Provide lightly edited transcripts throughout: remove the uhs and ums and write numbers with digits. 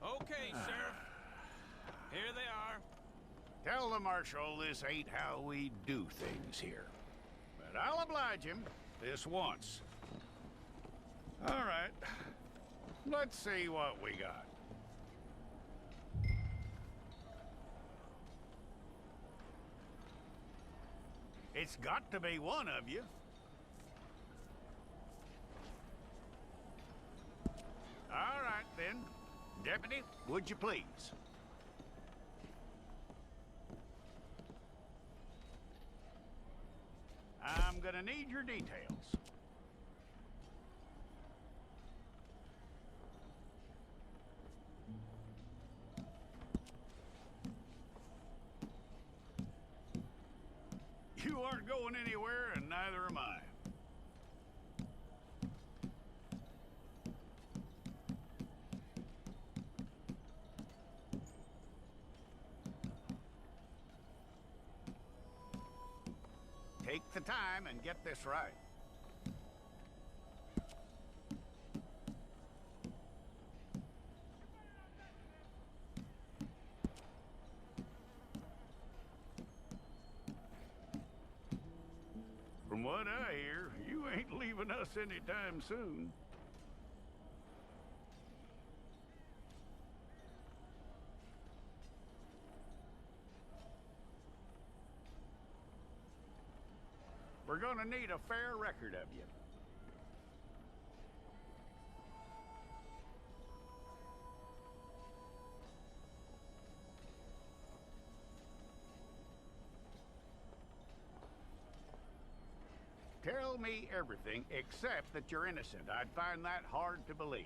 Okay, Sheriff. Here they are. Tell the Marshal this ain't how we do things here. But I'll oblige him this once. All right. Let's see what we got. It's got to be one of you. All right, then. Deputy, would you please? I'm gonna need your details. You aren't going anywhere, and neither am I. Take the time and get this right. From what I hear, you ain't leaving us anytime soon. We're gonna need a fair record of you. Tell me everything except that you're innocent. I'd find that hard to believe.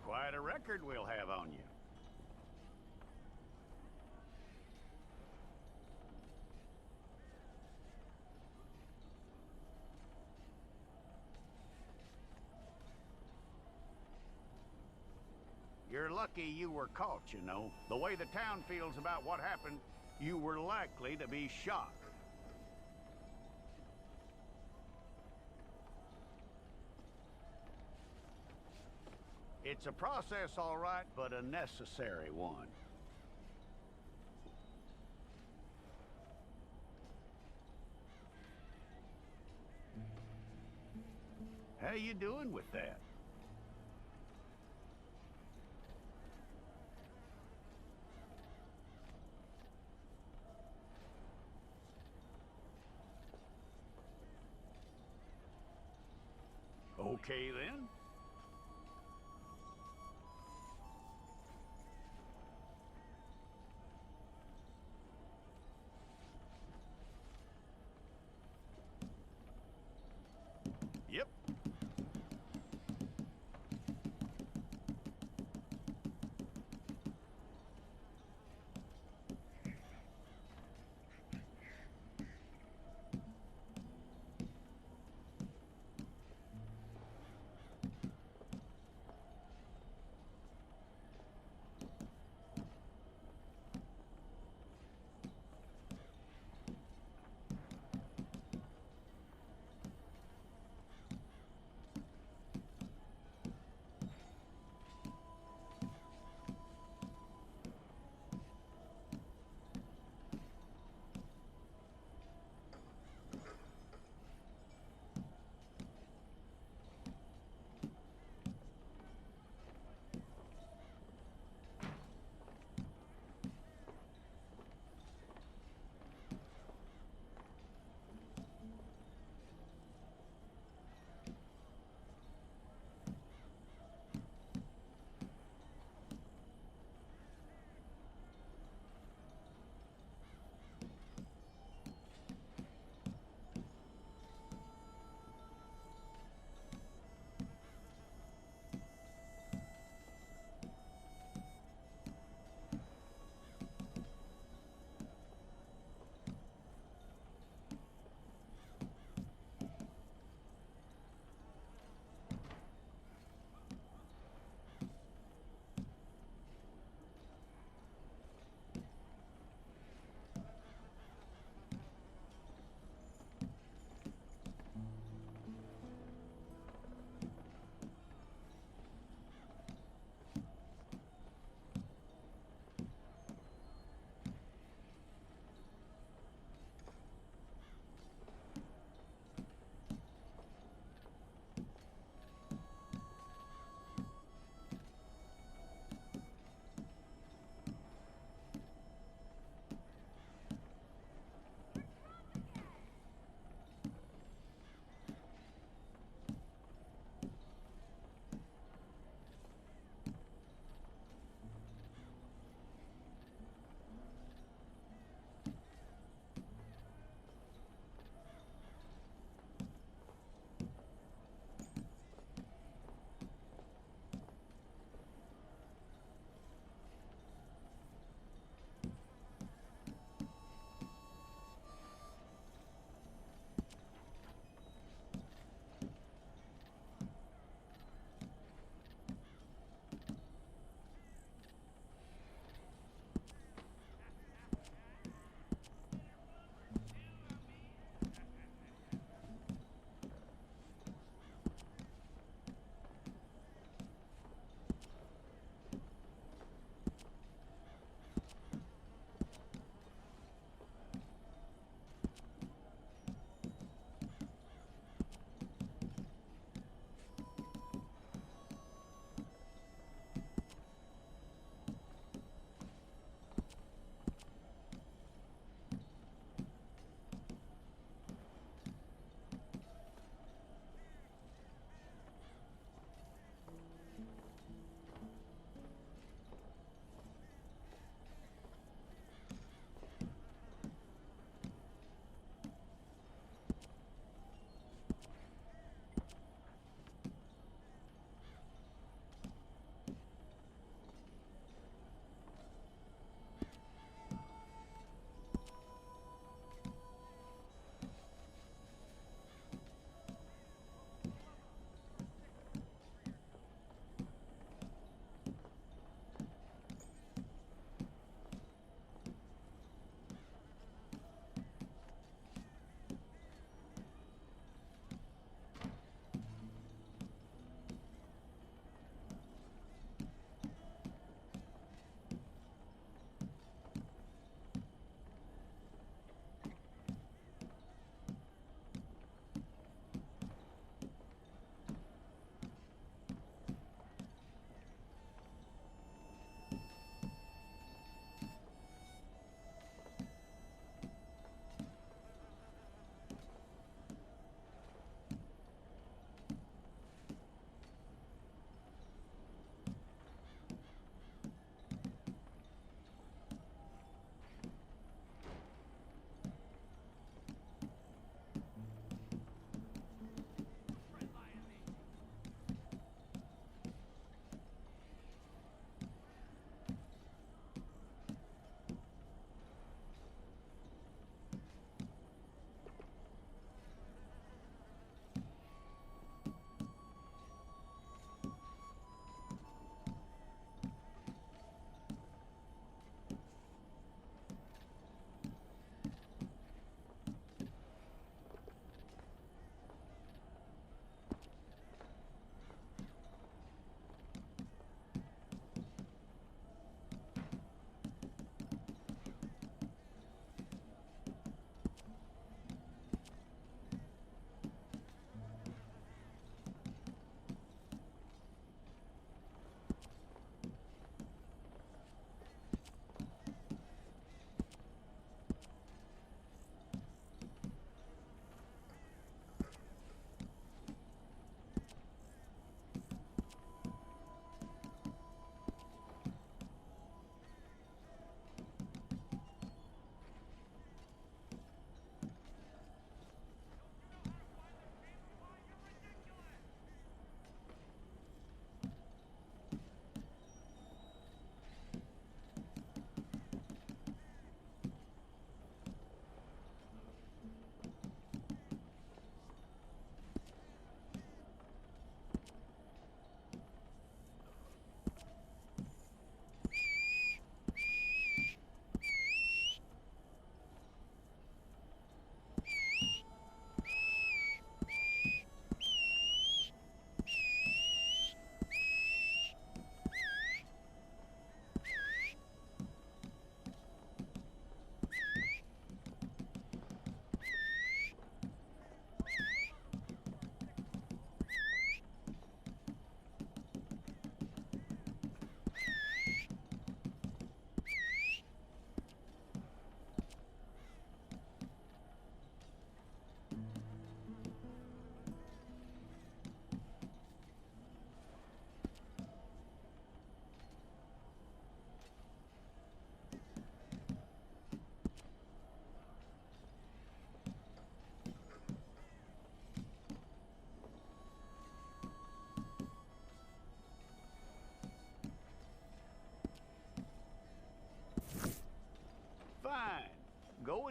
Quite a record we'll have on you. You're lucky you were caught, you know. The way the town feels about what happened, you were likely to be shot. It's a process, all right, but a necessary one. How you doing with that? Okay, then. Yep.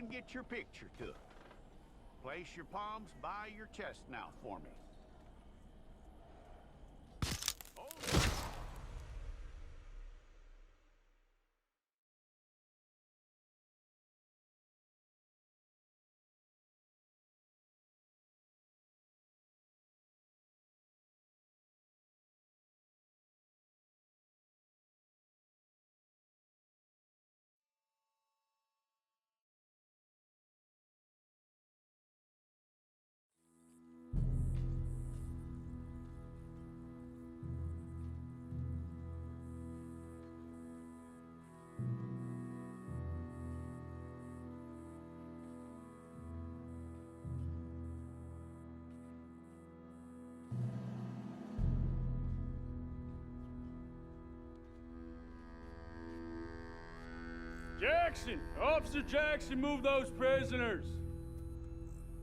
and get your picture took. Place your palms by your chest now for me. Hold it. Jackson! Officer Jackson, move those prisoners!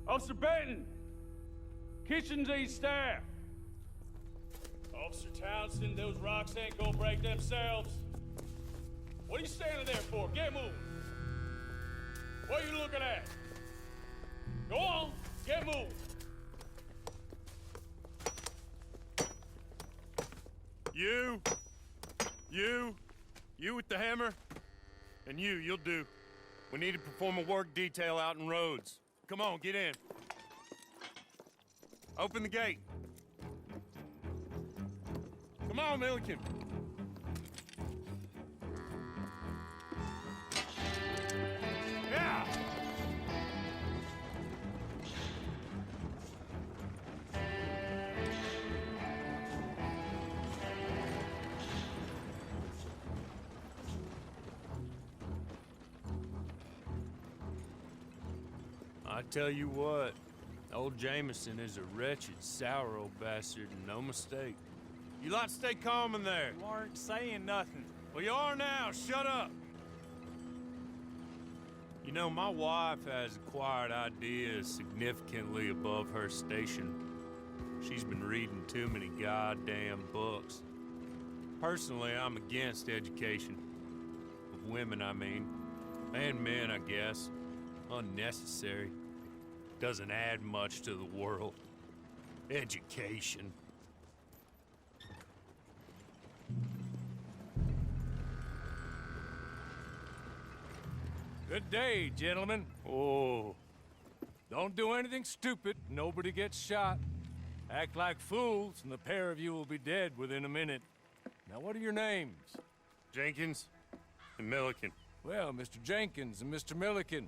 Officer Benton! Kitchens and staff! Officer Townsend, those rocks ain't gonna break themselves. What are you standing there for? Get moving! What are you looking at? Go on, get moving! You with the hammer? And you'll do. We need to perform a work detail out in Rhodes. Come on, get in. Open the gate. Come on, Milliken. Yeah! I tell you what, old Jameson is a wretched, sour old bastard, and no mistake. You lot stay calm in there. You aren't saying nothing. Well, you are now. Shut up. You know, my wife has acquired ideas significantly above her station. She's been reading too many goddamn books. Personally, I'm against education. Of women, I mean. And men, I guess. Unnecessary. Doesn't add much to the world. Education. Good day, gentlemen. Oh. Don't do anything stupid. Nobody gets shot. Act like fools, and the pair of you will be dead within a minute. Now, what are your names? Jenkins and Milliken. Well, Mr. Jenkins and Mr. Milliken,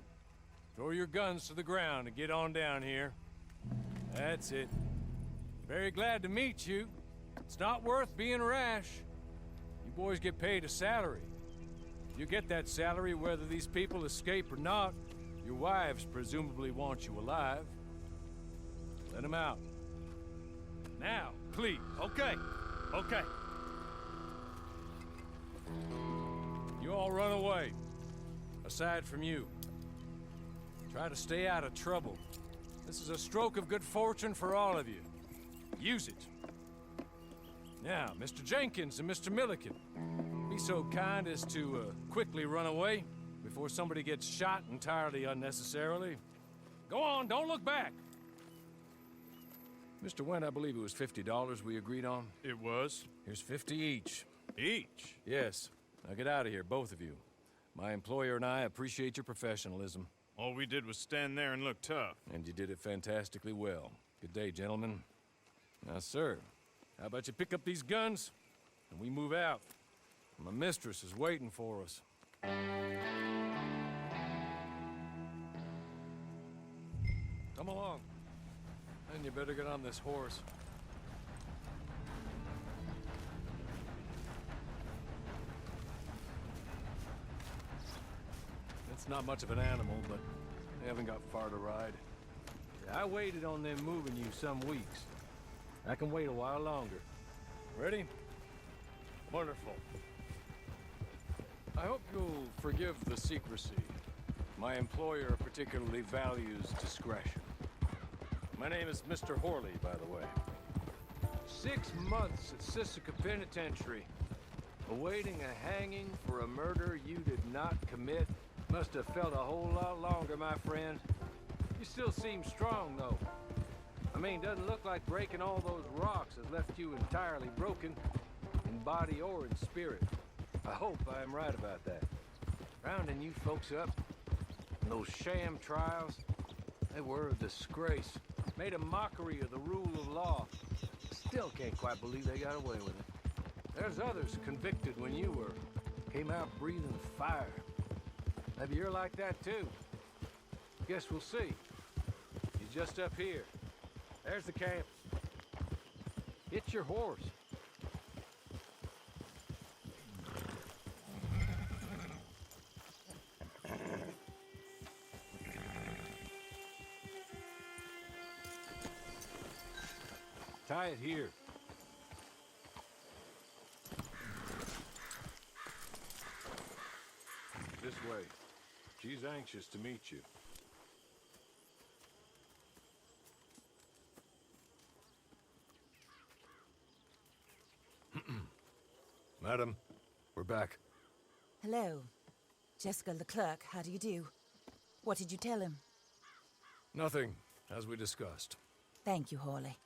throw your guns to the ground and get on down here. That's it. Very glad to meet you. It's not worth being rash. You boys get paid a salary. You get that salary whether these people escape or not. Your wives presumably want you alive. Let them out. Now, please. Okay. You all run away. Aside from you. Try to stay out of trouble. This is a stroke of good fortune for all of you. Use it. Now, Mr. Jenkins and Mr. Milliken, be so kind as to quickly run away before somebody gets shot entirely unnecessarily. Go on, don't look back. Mr. Wendt, I believe it was $50 we agreed on. It was. Here's 50 each. Each? Yes. Now get out of here, both of you. My employer and I appreciate your professionalism. All we did was stand there and look tough. And you did it fantastically well. Good day, gentlemen. Now, sir, how about you pick up these guns, and we move out? My mistress is waiting for us. Come along. And you better get on this horse. It's not much of an animal, but they haven't got far to ride. I waited on them moving you some weeks. I can wait a while longer. Ready? Wonderful. I hope you'll forgive the secrecy. My employer particularly values discretion. My name is Mr. Horley, by the way. 6 months at Sisika Penitentiary, awaiting a hanging for a murder you did not commit. must have felt a whole lot longer, my friend. You still seem strong, though. I mean, doesn't look like breaking all those rocks has left you entirely broken, in body or in spirit. I hope I am right about that. Rounding you folks up, those sham trials, they were a disgrace. Made a mockery of the rule of law. Still can't quite believe they got away with it. There's others convicted when you were. Came out breathing fire. Maybe you're like that too. Guess we'll see. He's just up here. There's the camp. Hit your horse. Tie it here. This way. She's anxious to meet you. Madam, we're back. Hello. Jessica Leclerc, how do you do? What did you tell him? Nothing, as we discussed. Thank you, Hawley.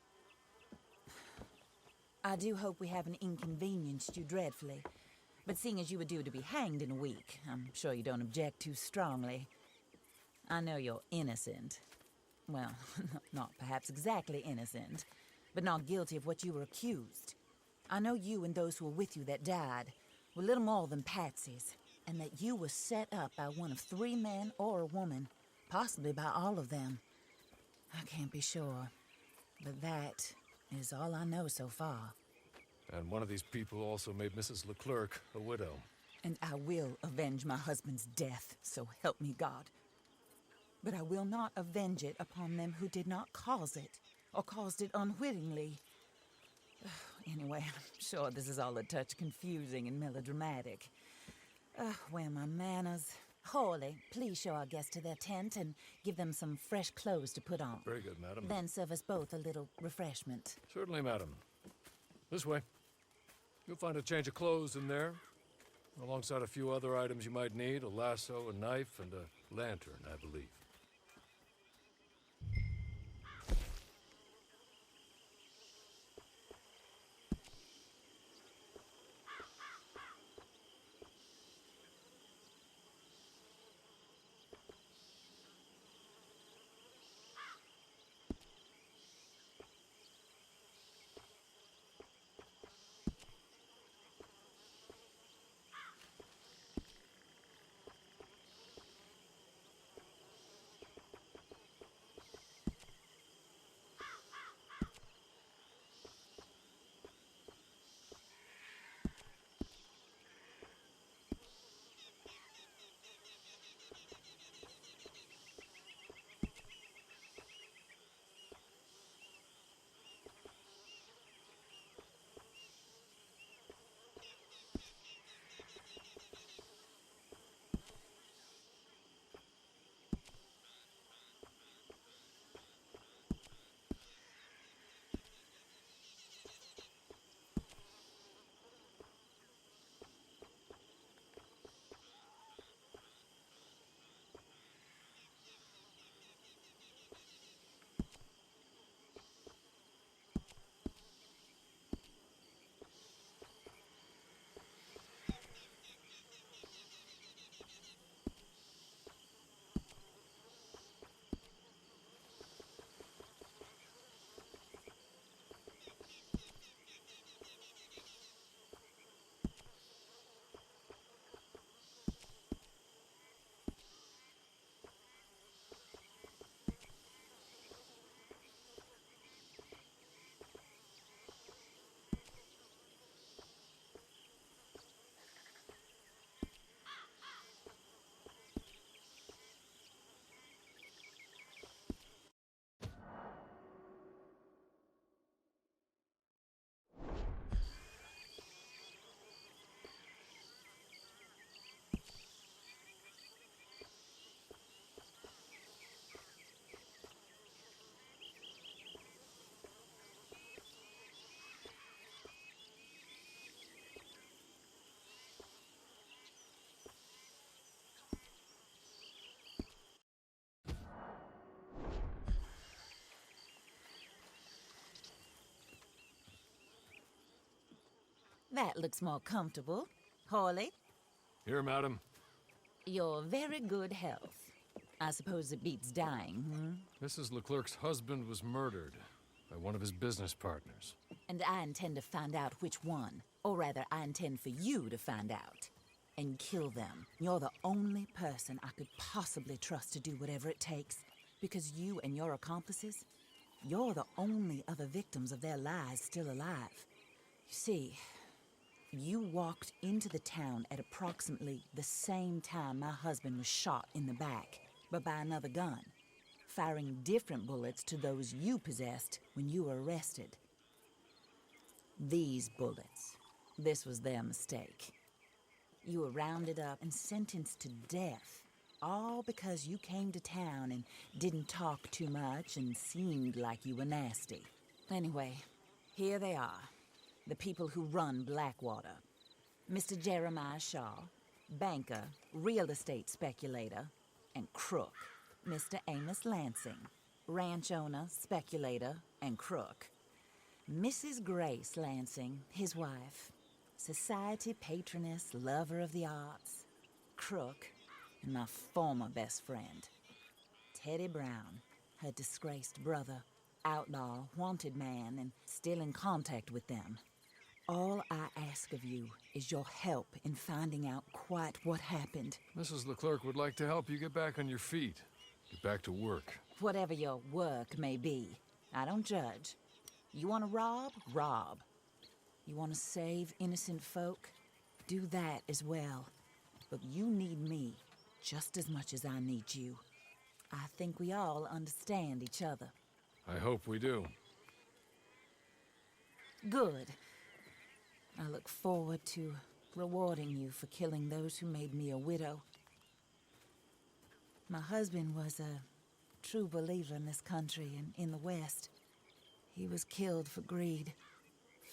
I do hope we haven't inconvenienced you dreadfully. But seeing as you were due to be hanged in a week, I'm sure you don't object too strongly. I know you're innocent. Well, not perhaps exactly innocent, but not guilty of what you were accused. I know you and those who were with you that died were little more than patsies, and that you were set up by one of 3 men or a woman, possibly by all of them. I can't be sure, but that is all I know so far. And one of these people also made Mrs. Leclerc a widow. And I will avenge my husband's death, so help me God. But I will not avenge it upon them who did not cause it, or caused it unwittingly. Anyway, I'm sure this is all a touch confusing and melodramatic. Where are my manners? Hawley, please show our guests to their tent and give them some fresh clothes to put on. Very good, madam. Then serve us both a little refreshment. Certainly, madam. This way. You'll find a change of clothes in there, alongside a few other items you might need, a lasso, a knife, and a lantern, I believe. That looks more comfortable. Hawley, Here, madam. your very good health. I suppose it beats dying, Mrs. Leclerc's husband was murdered by one of his business partners. And I intend to find out which one. Or rather, I intend for you to find out. And kill them. You're the only person I could possibly trust to do whatever it takes. Because you and your accomplices, you're the only other victims of their lies still alive. You see, you walked into the town at approximately the same time my husband was shot in the back, but by another gun, firing different bullets to those you possessed when you were arrested. These bullets, this was their mistake. You were rounded up and sentenced to death, all because you came to town and didn't talk too much and seemed like you were nasty. Anyway, here they are, the people who run Blackwater. Mr. Jeremiah Shaw, banker, real estate speculator, and crook. Mr. Amos Lansing, ranch owner, speculator, and crook. Mrs. Grace Lansing, his wife, society patroness, lover of the arts, crook, and my former best friend. Teddy Brown, her disgraced brother, outlaw, wanted man, and still in contact with them. All I ask of you is your help in finding out quite what happened. Mrs. Leclerc would like to help you get back on your feet. Get back to work. Whatever your work may be, I don't judge. You want to rob? Rob. You want to save innocent folk? Do that as well. But you need me just as much as I need you. I think we all understand each other. I hope we do. Good. I look forward to rewarding you for killing those who made me a widow. My husband was a true believer in this country and in the West. He was killed for greed.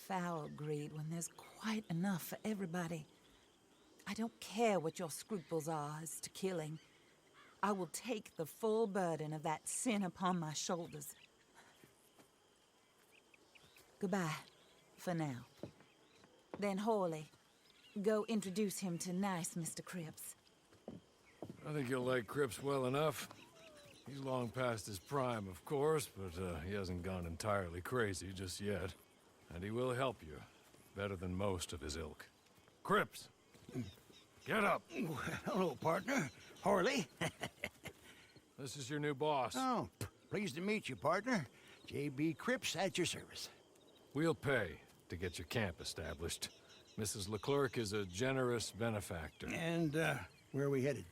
Foul greed when there's quite enough for everybody. I don't care what your scruples are as to killing. I will take the full burden of that sin upon my shoulders. Goodbye, for now. Then Hawley, go introduce him to nice Mr. Cripps. I think you'll like Cripps well enough. He's long past his prime, of course, but he hasn't gone entirely crazy just yet. And he will help you, better than most of his ilk. Cripps! Get up! Hello, partner. Harley. This is your new boss. Oh, pleased to meet you, partner. J.B. Cripps at your service. We'll pay to get your camp established. Mrs. Leclerc is a generous benefactor. And, where are we headed?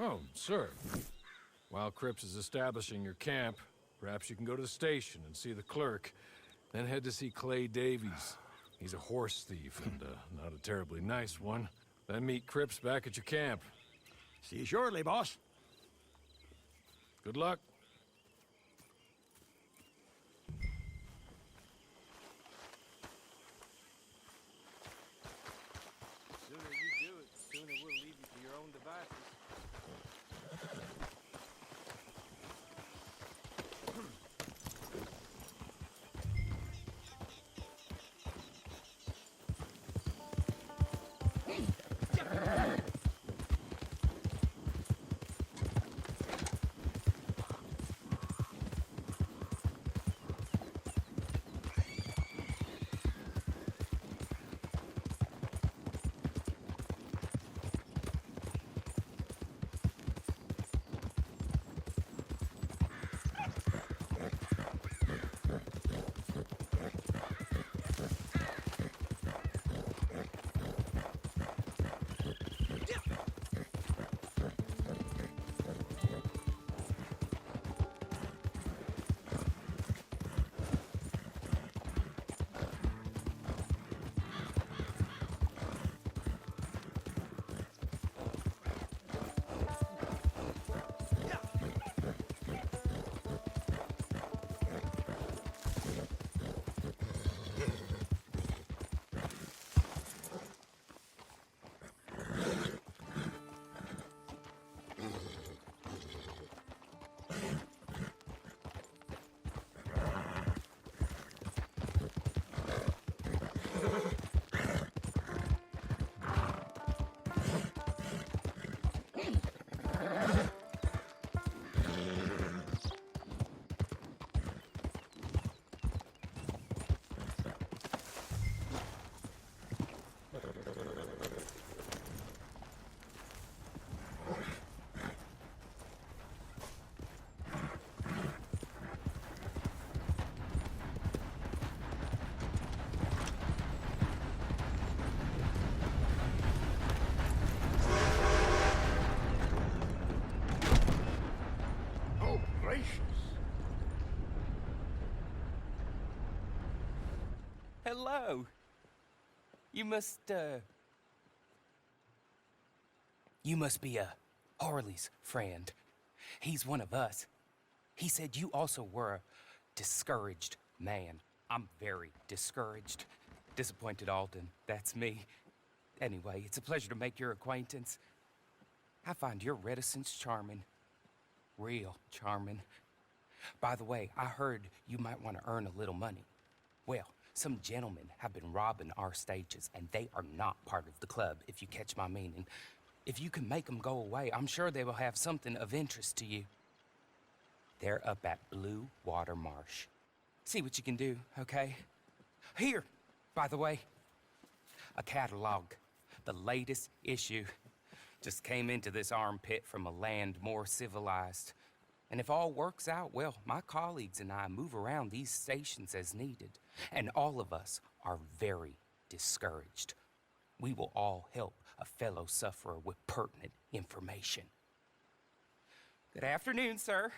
Oh, sir. While Cripps is establishing your camp, perhaps you can go to the station and see the clerk, then head to see Clay Davies. He's a horse thief and not a terribly nice one. Then meet Cripps back at your camp. See you shortly, boss. Good luck. The sooner you do it, the sooner we'll leave you to your own devices. hello. You must be Harley's friend. He's one of us. He said you also were a discouraged man. I'm very discouraged. Disappointed Alden, that's me. Anyway, it's a pleasure to make your acquaintance. I find your reticence charming. Real charming. By the way, I heard you might want to earn a little money. Well, some gentlemen have been robbing our stages, and they are not part of the club, if you catch my meaning. If you can make them go away, I'm sure they will have something of interest to you. They're up at Blue Water Marsh. See what you can do, okay? Here, by the way, a catalog. The latest issue. Just came into this armpit from a land more civilized. And if all works out, well, my colleagues and I move around these stations as needed. And all of us are very discouraged. We will all help a fellow sufferer with pertinent information. Good afternoon, sir.